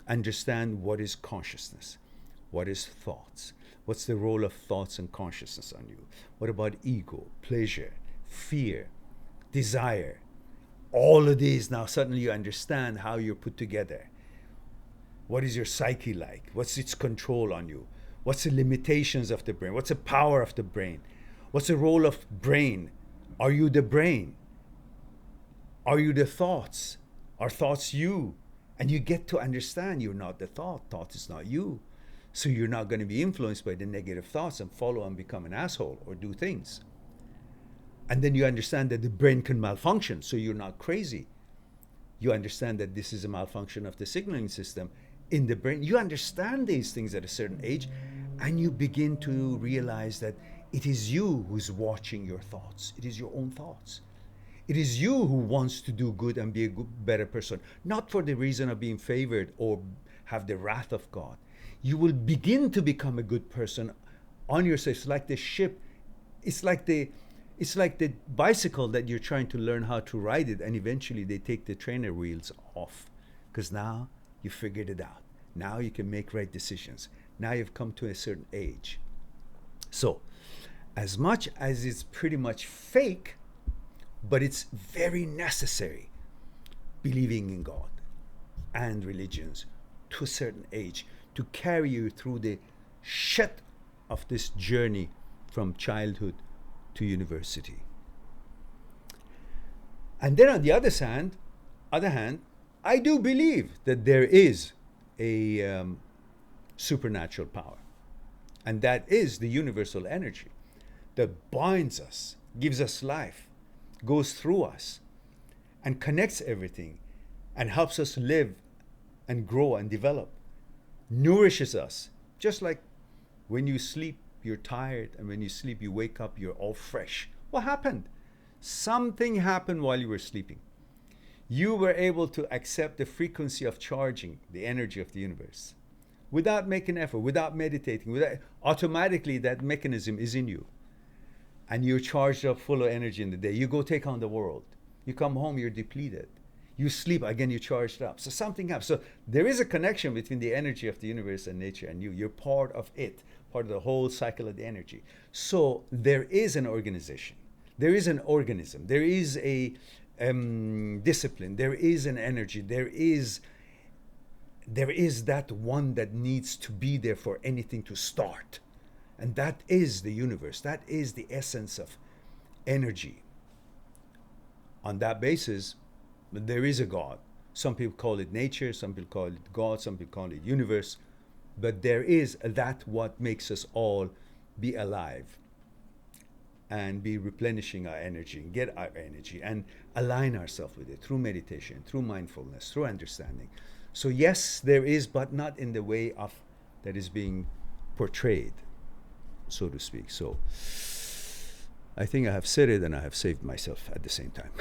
understand what is consciousness, what is thoughts, what's the role of thoughts and consciousness on you, what about ego, pleasure, fear, desire. All of these, now suddenly you understand how you're put together. What is your psyche like? What's its control on you? What's the limitations of the brain? What's the power of the brain? What's the role of brain? Are you the brain? Are you the thoughts? Are thoughts you? And you get to understand you're not the thought. Thought is not you. So you're not going to be influenced by the negative thoughts and follow and become an asshole or do things. And then you understand that the brain can malfunction, so you're not crazy. You understand that this is a malfunction of the signaling system in the brain. You understand these things at a certain age, and you begin to realize that it is you who's watching your thoughts. It is your own thoughts. It is you who wants to do good and be a good, better person, not for the reason of being favored or have the wrath of God. You will begin to become a good person on yourself. It's like the ship. It's like the bicycle that you're trying to learn how to ride it, and eventually they take the trainer wheels off because now you figured it out. Now you can make right decisions. Now you've come to a certain age. So, as much as it's pretty much fake, but it's very necessary, believing in God and religions to a certain age to carry you through the shit of this journey from childhood to university. And then on the other hand, I do believe that there is a supernatural power, and that is the universal energy that binds us, gives us life, goes through us, and connects everything, and helps us live and grow and develop, nourishes us. Just like when you sleep, you're tired, and when you sleep, you wake up, you're all fresh. What happened? Something happened while you were sleeping. You were able to accept the frequency of charging the energy of the universe without making effort, without meditating, automatically that mechanism is in you. And you're charged up full of energy in the day. You go take on the world. You come home, you're depleted. You sleep, again, you're charged up. So something happens. So there is a connection between the energy of the universe and nature and you. You're part of it, part of the whole cycle of the energy. So there is an organization. There is an organism. There is a discipline. There is an energy. There is that one that needs to be there for anything to start. And that is the universe. That is the essence of energy. On that basis, there is a God. Some people call it nature, some people call it God, some people call it universe. But there is that what makes us all be alive and be replenishing our energy and get our energy and align ourselves with it through meditation, through mindfulness, through understanding. So yes, there is, but not in the way of that is being portrayed, so to speak. So I think I have said it and I have saved myself at the same time.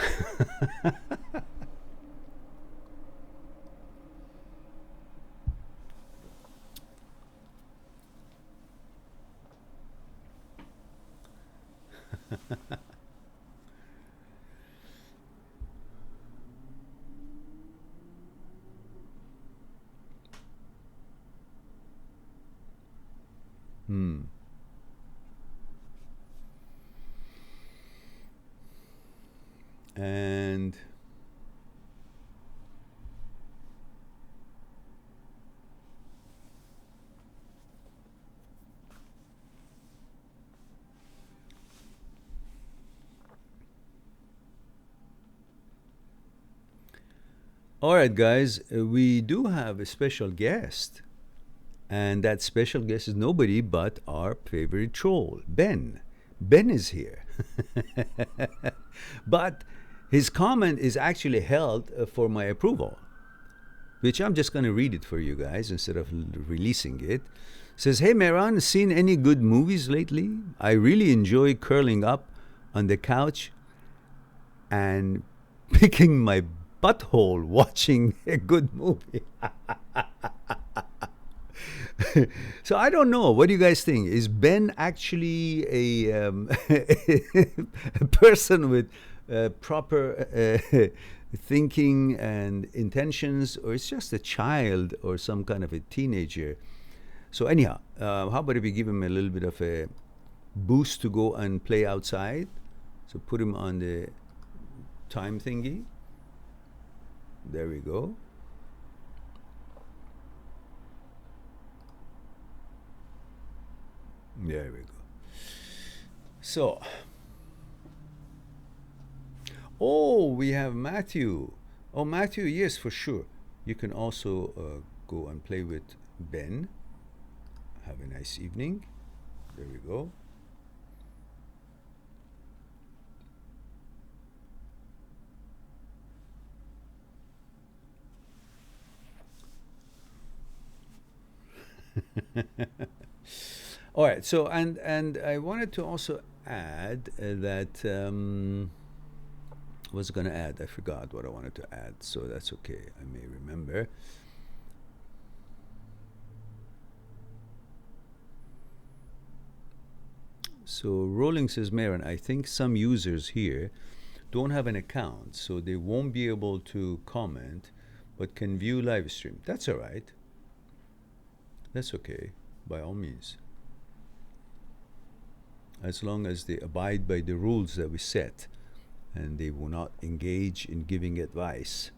And all right, guys, we do have a special guest. And that special guest is nobody but our favorite troll, Ben. Ben is here. But his comment is actually held for my approval, which I'm just going to read it for you guys instead of releasing it. It says, "Hey Mehran, seen any good movies lately? I really enjoy curling up on the couch and picking my butthole watching a good movie." So I don't know. What do you guys think? Is Ben actually a person with proper thinking and intentions, or it's just a child or some kind of a teenager? So anyhow, how about if we give him a little bit of a boost to go and play outside? So put him on the time thingy. There we go. There we go. So, oh, we have Matthew. Oh, Matthew, yes, for sure. You can also go and play with Ben. Have a nice evening. There we go. All right. So and I wanted to also add that was going to add. I forgot what I wanted to add. So that's okay. I may remember. So Rolling says, Mehran, I think some users here don't have an account, so they won't be able to comment, but can view live stream. That's all right. That's okay, by all means. As long as they abide by the rules that we set and they will not engage in giving advice,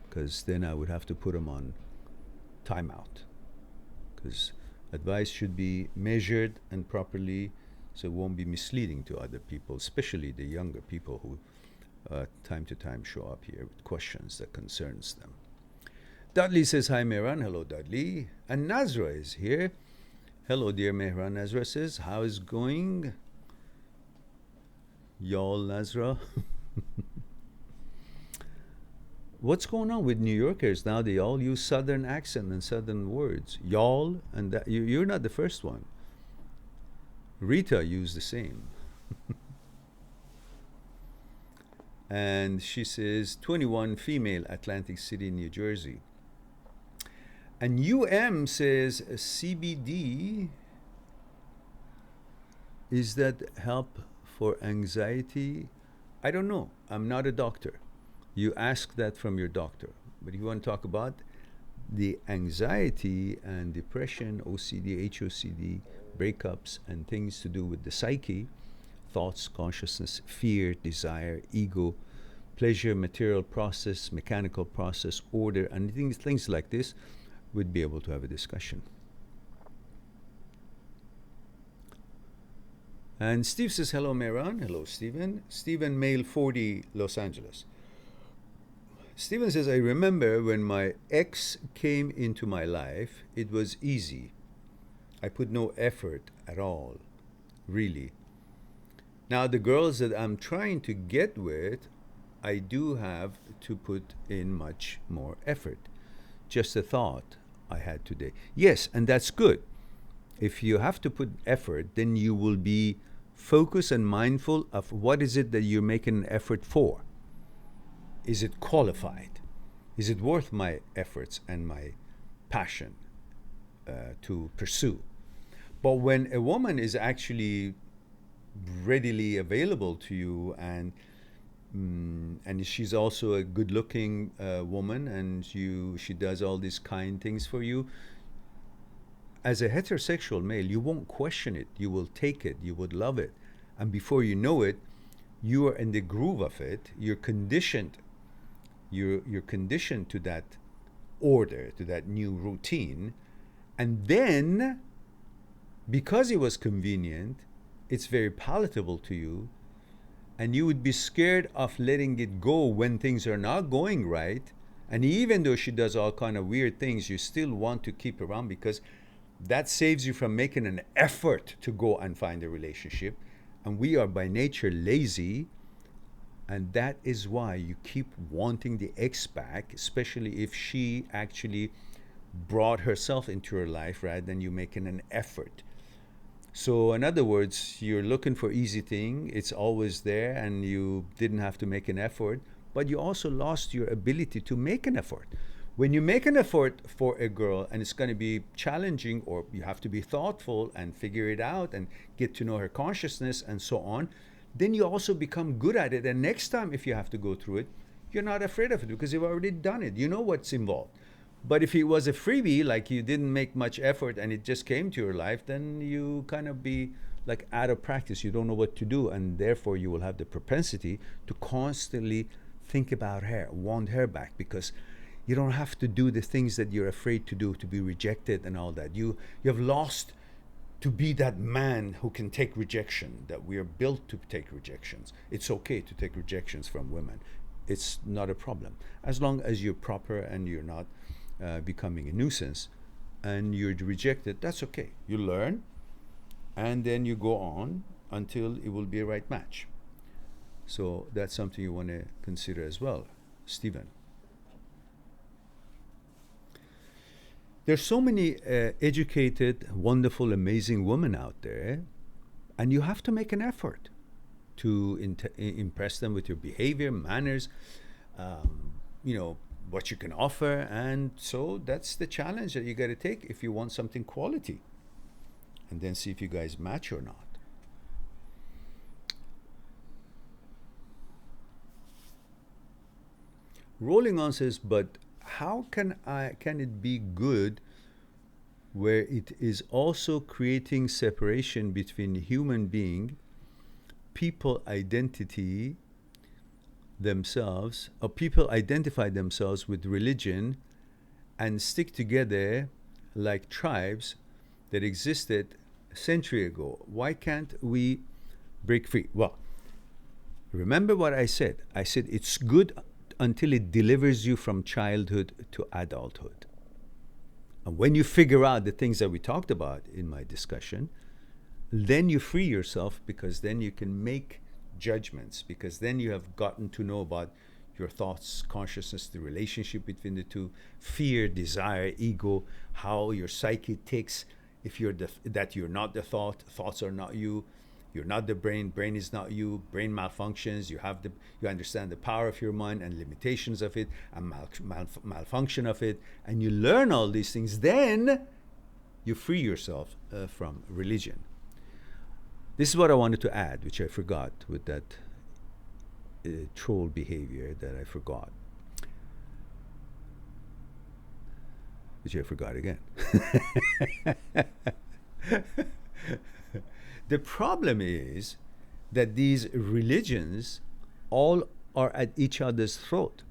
because then I would have to put them on timeout. Because advice should be measured and properly, so it won't be misleading to other people, especially the younger people who time to time show up here with questions that concerns them. Dudley says, hi Mehran. Hello Dudley. And Nazra is here. Hello dear Mehran. Nazra says, how is going? Y'all Nazra. What's going on with New Yorkers now? They all use southern accent and southern words. Y'all, and that, you're not the first one. Rita used the same. And she says 21, female, Atlantic City, New Jersey. And UM says CBD, is that help for anxiety? I don't know. I'm not a doctor. You ask that from your doctor. But if you want to talk about the anxiety and depression, OCD, HOCD, breakups, and things to do with the psyche, thoughts, consciousness, fear, desire, ego, pleasure, material process, mechanical process, order, and things like this, we'd be able to have a discussion. And Steve says, hello, Mehran. Hello, Stephen. Stephen, male 40, Los Angeles. Stephen says, I remember when my ex came into my life, it was easy. I put no effort at all, really. Now, the girls that I'm trying to get with, I do have to put in much more effort. Just a thought I had today. Yes, and that's good. If you have to put effort, then you will be focused and mindful of what is it that you're making an effort for. Is it qualified? Is it worth my efforts and my passion to pursue? But when a woman is actually readily available to you and she's also a good-looking woman and she does all these kind things for you, as a heterosexual male, you won't question it. You will take it. You would love it. And before you know it, you are in the groove of it. You're conditioned. You're conditioned to that order, to that new routine. And then, because it was convenient, it's very palatable to you, and you would be scared of letting it go when things are not going right. And even though she does all kind of weird things, you still want to keep around because that saves you from making an effort to go and find a relationship. And we are by nature lazy, and that is why you keep wanting the ex back, especially if she actually brought herself into your life rather than you making an effort. So in other words, you're looking for easy thing, it's always there, and you didn't have to make an effort, but you also lost your ability to make an effort. When you make an effort for a girl and it's going to be challenging, or you have to be thoughtful and figure it out and get to know her consciousness and so on, then you also become good at it. And next time, if you have to go through it, you're not afraid of it because you've already done it. You know what's involved. But if it was a freebie, like you didn't make much effort and it just came to your life, then you kind of be like out of practice. You don't know what to do, and therefore you will have the propensity to constantly think about her, want her back, because you don't have to do the things that you're afraid to do, to be rejected and all that. You have lost to be that man who can take rejection, that we are built to take rejections. It's okay to take rejections from women. It's not a problem. As long as you're proper and you're not becoming a nuisance, and you reject it, that's okay. You learn, and then you go on until it will be a right match. So that's something you want to consider as well, Stephen. There's so many educated, wonderful, amazing women out there, and you have to make an effort to impress them with your behavior, manners, what you can offer. And so that's the challenge that you got to take if you want something quality, and then see if you guys match or not. Rolling on says, but how can it be good where it is also creating separation between human being, people identity themselves, or people identify themselves with religion and stick together like tribes that existed a century ago? Why can't we break free? Well, remember what I said. I said it's good until it delivers you from childhood to adulthood. And when you figure out the things that we talked about in my discussion, then you free yourself, because then you can make judgments, because then you have gotten to know about your thoughts, consciousness, the relationship between the two, fear, desire, ego, how your psyche takes, if you're that you're not the thought, thoughts are not you, you're not the brain is not you, brain malfunctions, you understand the power of your mind and limitations of it, and malfunction of it, and you learn all these things, then you free yourself from religion. This is what I wanted to add, which I forgot with that troll behavior that I forgot. Which I forgot again. The problem is that these religions all are at each other's throat.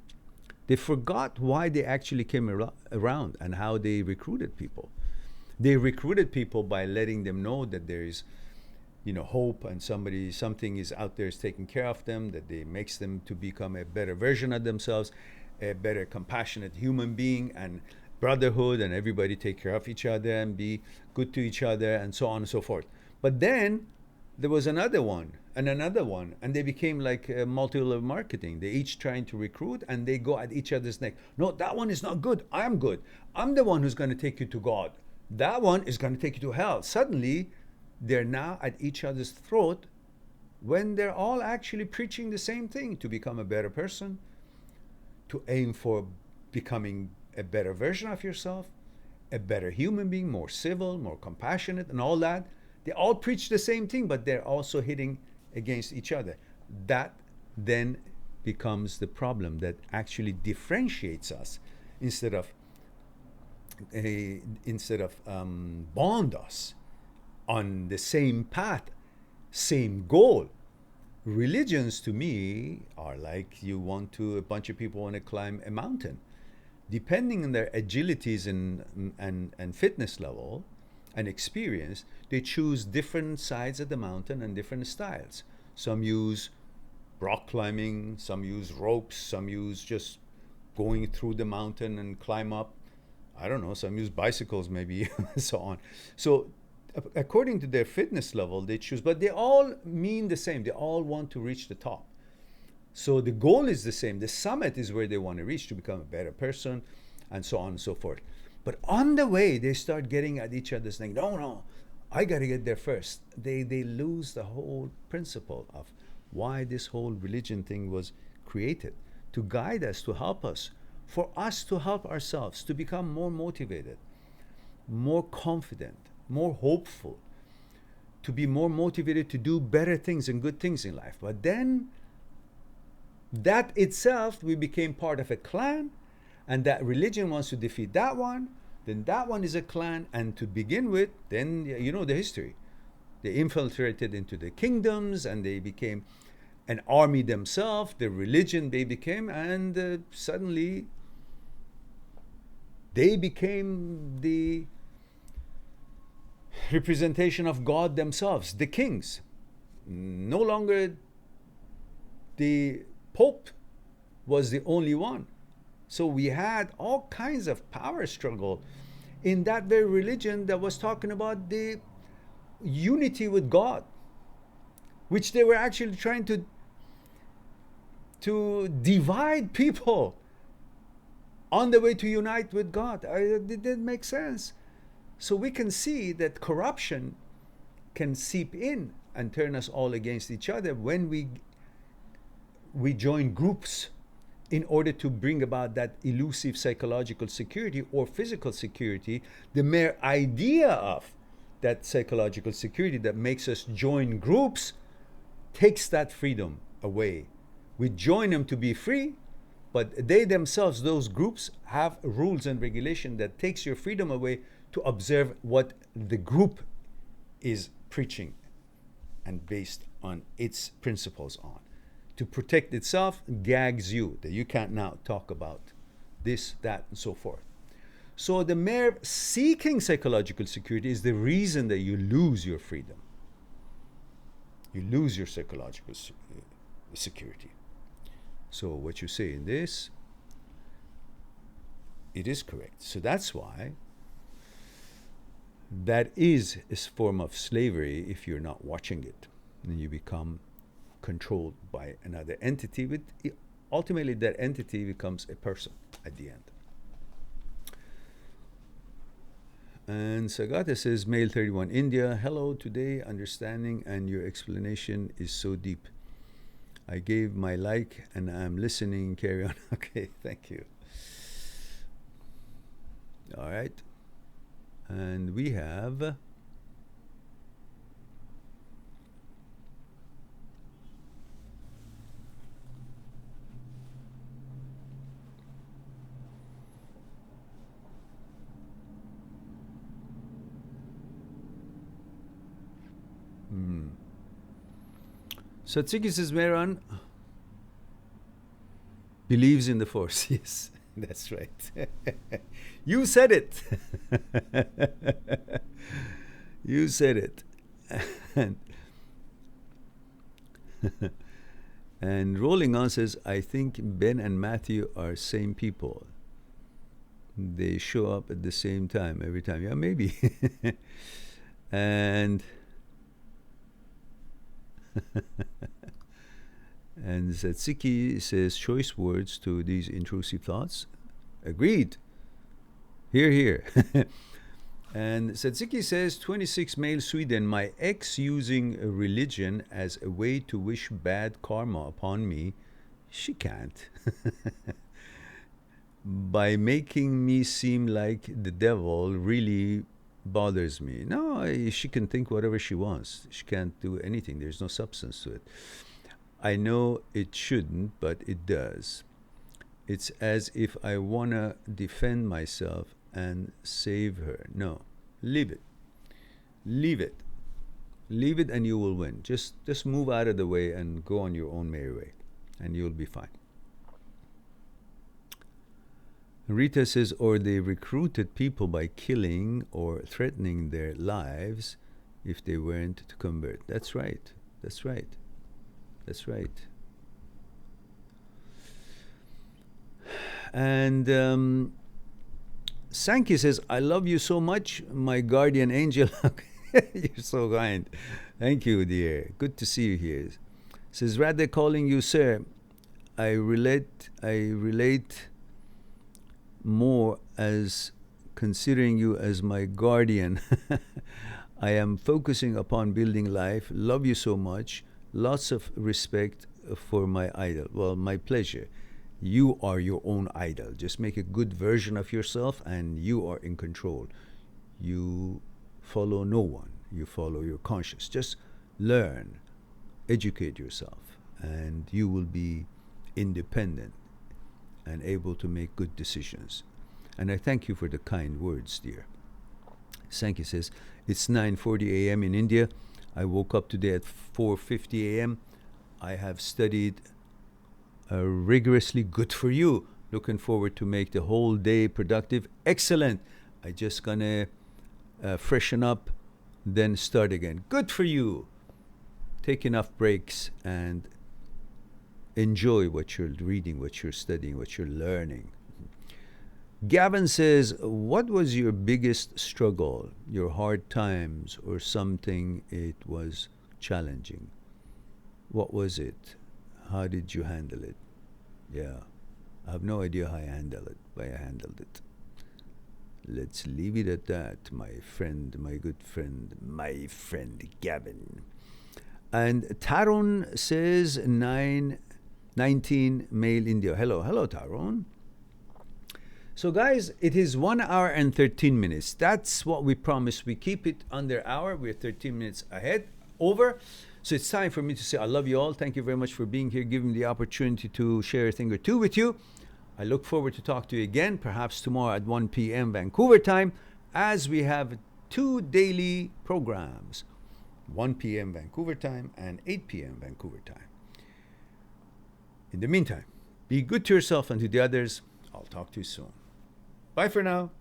They forgot why they actually came around and how they recruited people. They recruited people by letting them know that there is, hope, and something is out there is taking care of them, that they makes them to become a better version of themselves, a better compassionate human being, and brotherhood, and everybody take care of each other and be good to each other, and so on and so forth. But then there was another one and another one, and they became like multi-level marketing. They each trying to recruit, and they go at each other's neck. No, that one is not good. I'm good. I'm the one who's going to take you to God. That one is going to take you to hell. Suddenly, they're now at each other's throat, when they're all actually preaching the same thing: to become a better person, to aim for becoming a better version of yourself, a better human being, more civil, more compassionate, and all that. They all preach the same thing, but they're also hitting against each other. That then becomes the problem that actually differentiates us instead of bond us on the same path, same goal. Religions, to me, are like a bunch of people want to climb a mountain. Depending on their agilities and fitness level and experience, they choose different sides of the mountain and different styles. Some use rock climbing, some use ropes, some use just going through the mountain and climb up. I don't know, some use bicycles maybe, so on. So according to their fitness level, they choose, but they all mean the same. They all want to reach the top. So the goal is the same. The summit is where they want to reach, to become a better person, and so on and so forth. But on the way, they start getting at each other's neck. No, I got to get there first. They lose the whole principle of why this whole religion thing was created, to guide us, to help us, for us to help ourselves, to become more motivated, more confident, more hopeful, to be more motivated to do better things and good things in life. But then that itself, we became part of a clan, and that religion wants to defeat that one, then that one is a clan, and to begin with, then you know the history. They infiltrated into the kingdoms, and they became an army themselves, the religion they became, and suddenly they became the representation of God themselves, the kings. No longer the Pope was the only one. So we had all kinds of power struggle in that very religion that was talking about the unity with God, which they were actually trying to divide people on the way to unite with God. It didn't make sense. So we can see that corruption can seep in and turn us all against each other when we join groups in order to bring about that elusive psychological security or physical security. The mere idea of that psychological security that makes us join groups takes that freedom away. We join them to be free, but they themselves, those groups, have rules and regulation that takes your freedom away to observe what the group is preaching and based on its principles on. To protect itself, gags you, that you can't now talk about this, that, and so forth. So the mere seeking psychological security is the reason that you lose your freedom. You lose your psychological security. So what you say in this, it is correct. So that's why that is a form of slavery if you're not watching it. And you become controlled by another entity. Ultimately, that entity becomes a person at the end. And Sagata says, Male 31, India, hello, today understanding and your explanation is so deep. I gave my like and I'm listening, carry on. Okay, thank you. All right. And we have Satsiki says, Mehran believes in the force. Yes, that's right. You said it. You said it. And Rolling On says, I think Ben and Matthew are same people. They show up at the same time every time. Yeah, maybe. And and Satsiki says, choice words to these intrusive thoughts. Agreed. Here, here. And Satsiki says, 26 male Sweden, my ex using a religion as a way to wish bad karma upon me. She can't. By making me seem like the devil really bothers me. No, she can think whatever she wants. She can't do anything. There's no substance to it. I know it shouldn't, but it does. It's as if I want to defend myself and save her. No, leave it. Leave it. Leave it and you will win. Just move out of the way and go on your own merry way, and you'll be fine. Rita says, or they recruited people by killing or threatening their lives if they weren't to convert. That's right. That's right. That's right. And Sankey says, I love you so much, my guardian angel. You're so kind. Thank you, dear. Good to see you here. Says, rather calling you sir, I relate more as considering you as my guardian. I am focusing upon building life. Love you so much. Lots of respect for my idol. Well, my pleasure. You are your own idol. Just make a good version of yourself and you are in control. You follow no one. You follow your conscience. Just learn, educate yourself, and you will be independent and able to make good decisions. And I thank you for the kind words, dear. Sankey says, it's 9:40 a.m. in India. I woke up today at 4:50 a.m. I have studied rigorously. Good for you. Looking forward to make the whole day productive. Excellent. I just gonna freshen up, then start again. Good for you. Take enough breaks and enjoy what you're reading, what you're studying, what you're learning. Gavin says, what was your biggest struggle, your hard times, or something it was challenging? What was it? How did you handle it? Yeah, I have no idea how I handled it, but I handled it. Let's leave it at that, my friend, my good friend, my friend Gavin. And Taron says 19 male India. Hello, Taron. So guys, it is 1 hour and 13 minutes. That's what we promised. We keep it under hour. We're 13 minutes ahead, over. So it's time for me to say I love you all. Thank you very much for being here, giving me the opportunity to share a thing or two with you. I look forward to talk to you again, perhaps tomorrow at 1 p.m. Vancouver time, as we have 2 daily programs, 1 p.m. Vancouver time and 8 p.m. Vancouver time. In the meantime, be good to yourself and to the others. I'll talk to you soon. Bye for now.